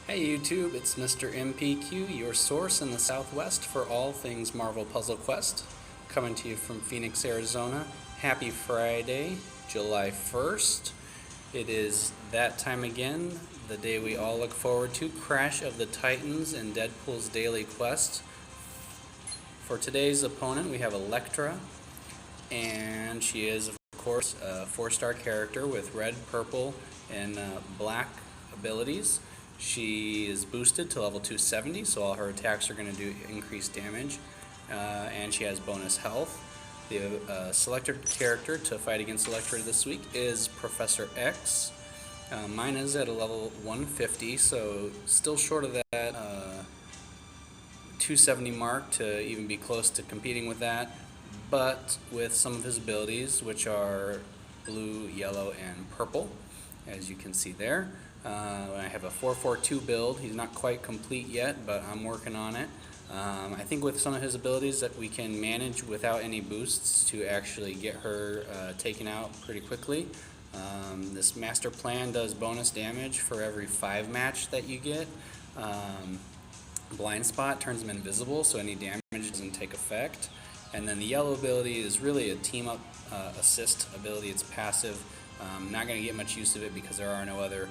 Hey YouTube, it's Mr. MPQ, your source in the Southwest for all things Marvel Puzzle Quest. Coming to you from Phoenix, Arizona. Happy Friday, July 1st. It is that time again, the day we all look forward to, Crash of the Titans in Deadpool's daily quest. For today's opponent, we have Elektra, and she is, of course, a 4-star character with red, purple, and black abilities. She is boosted to level 270, so all her attacks are going to do increased damage, and she has bonus health. The selected character to fight against Elektra this week is Professor X. Mine is at a level 150, so still short of that 270 mark to even be close to competing with that, but with some of his abilities, which are blue, yellow, and purple, as you can see there. I have a 4-4-2 build. He's not quite complete yet, but I'm working on it. I think with some of his abilities that we can manage without any boosts to actually get her taken out pretty quickly. This master plan does bonus damage for every 5 match that you get. Blind spot turns him invisible, so any damage doesn't take effect. And then the yellow ability is really a team up assist ability. It's passive. Not going to get much use of it because there are no other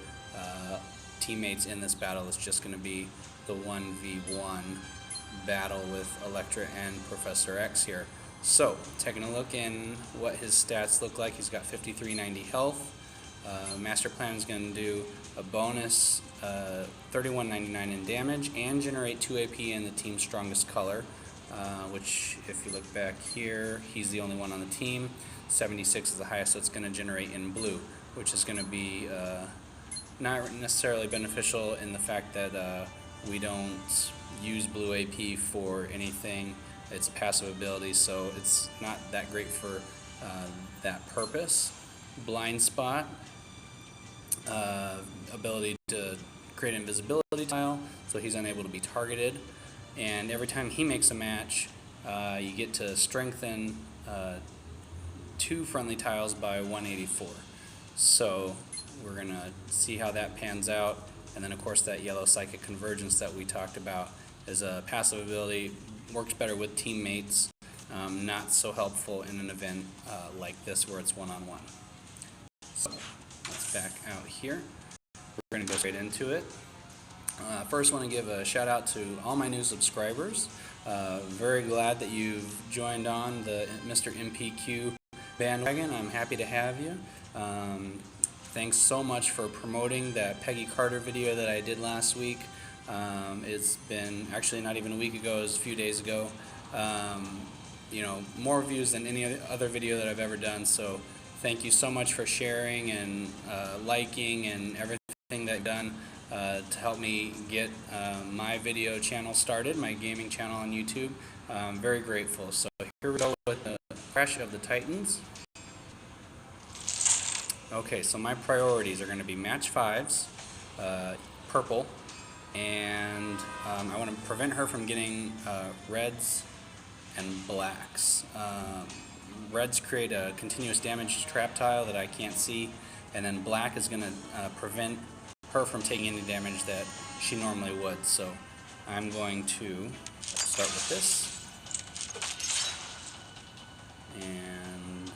teammates in this battle. It's just going to be the 1v1 battle with Elektra and Professor X here. So, taking a look in what his stats look like, he's got 5390 health. Master Plan is going to do a bonus 3199 in damage and generate 2 AP in the team's strongest color, which if you look back here, he's the only one on the team. 76 is the highest, so it's going to generate in blue, which is going to be not necessarily beneficial in the fact that we don't use blue AP for anything. It's a passive ability, so it's not that great for that purpose. Blind spot, ability to create an invisibility tile, so he's unable to be targeted. And every time he makes a match, you get to strengthen 2 friendly tiles by 184. So we're going to see how that pans out. And then of course that yellow psychic convergence that we talked about is a passive ability, works better with teammates, not so helpful in an event like this where it's one-on-one. So let's back out here. We're going to go straight into it. First, I want to give a shout out to all my new subscribers. Very glad that you've joined on the Mr. MPQ bandwagon. I'm happy to have you. Thanks so much for promoting that Peggy Carter video that I did last week. It's been actually not even a week ago, it was a few days ago. You know, more views than any other video that I've ever done, so thank you so much for sharing and liking and everything that you've done to help me get my video channel started, my gaming channel on YouTube. I'm very grateful. So here we go with the Crash of the Titans. Okay, so my priorities are going to be match 5s, purple, and I want to prevent her from getting reds and blacks. Reds create a continuous damage trap tile that I can't see, and then black is going to prevent her from taking any damage that she normally would. So I'm going to start with this and go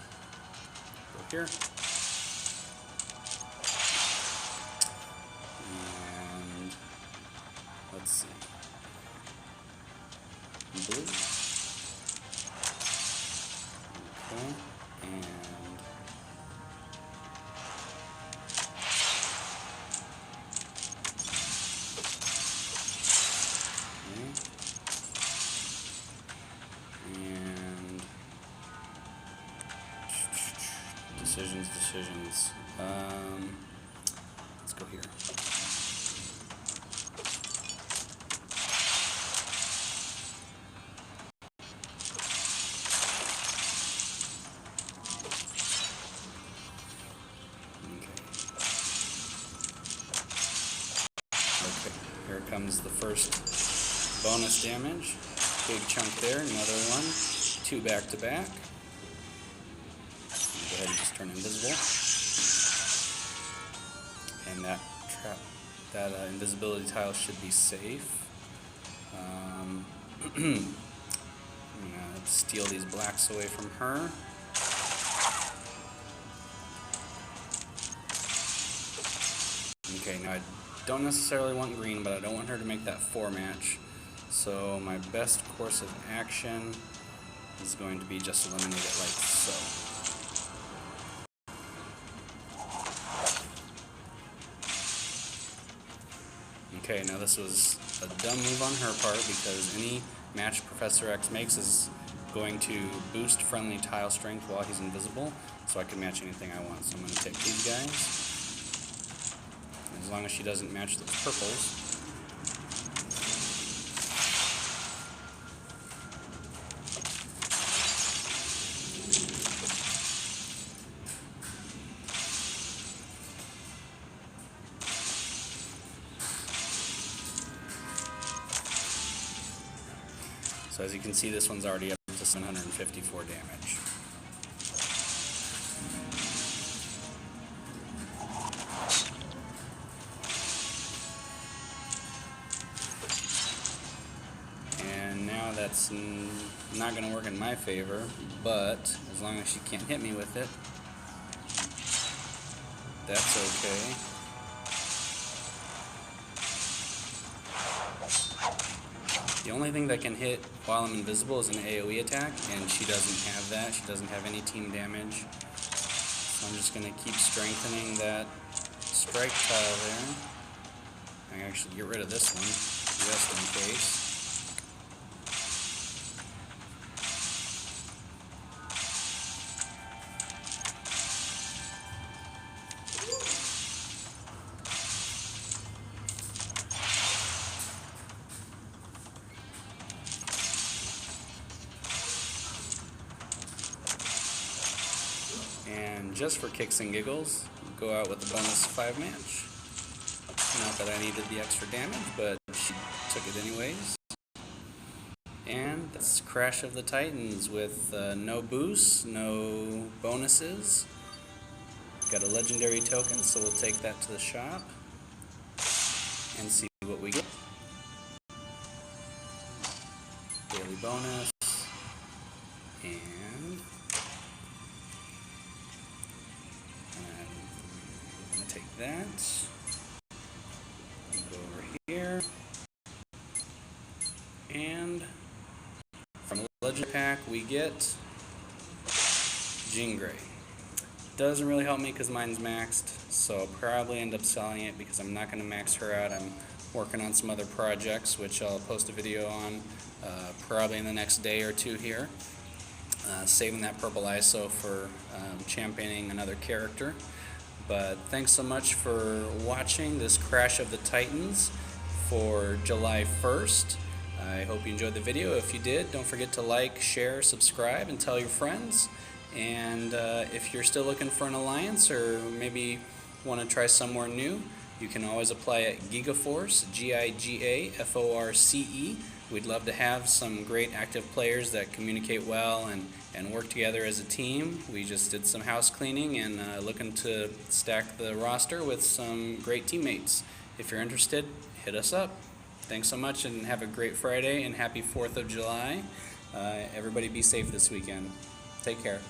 here. And let's see. Blue. Okay. And decisions. Let's go here. Okay, here comes the first bonus damage. Big chunk there, another one. 2 back to back. Go ahead and just turn invisible. And that trap that invisibility tile should be safe. I'm going to steal these blacks away from her. Okay, now I don't necessarily want green, but I don't want her to make that 4 match. So my best course of action is going to be just eliminate it like so. Okay, now this was a dumb move on her part because any match Professor X makes is going to boost friendly tile strength while he's invisible, so I can match anything I want. So I'm going to take these guys. As long as she doesn't match those purples. So as you can see, this one's already up to 754 damage. And now that's not going to work in my favor, but as long as she can't hit me with it, that's okay. The only thing that can hit while I'm invisible is an AoE attack, and she doesn't have that. She doesn't have any team damage. So I'm just going to keep strengthening that strike tile there. I can actually get rid of this one, just in case. And just for kicks and giggles, go out with the bonus 5 match. Not that I needed the extra damage, but she took it anyways. And that's Crash of the Titans with no boosts, no bonuses. Got a legendary token, so we'll take that to the shop and see what we get. Daily bonus. And I'm going to take that. Go over here. And from the Legend Pack, we get Jean Grey. Doesn't really help me because mine's maxed, so I'll probably end up selling it because I'm not going to max her out. I'm working on some other projects, which I'll post a video on probably in the next day or two here. Saving that purple ISO for championing another character. But thanks so much for watching this Crash of the Titans for July 1st. I hope you enjoyed the video. If you did, don't forget to like, share, subscribe, and tell your friends. And if you're still looking for an alliance or maybe want to try somewhere new, you can always apply at Gigaforce, Gigaforce. We'd love to have some great active players that communicate well and work together as a team. We just did some house cleaning and looking to stack the roster with some great teammates. If you're interested, hit us up. Thanks so much and have a great Friday and happy 4th of July. Everybody be safe this weekend. Take care.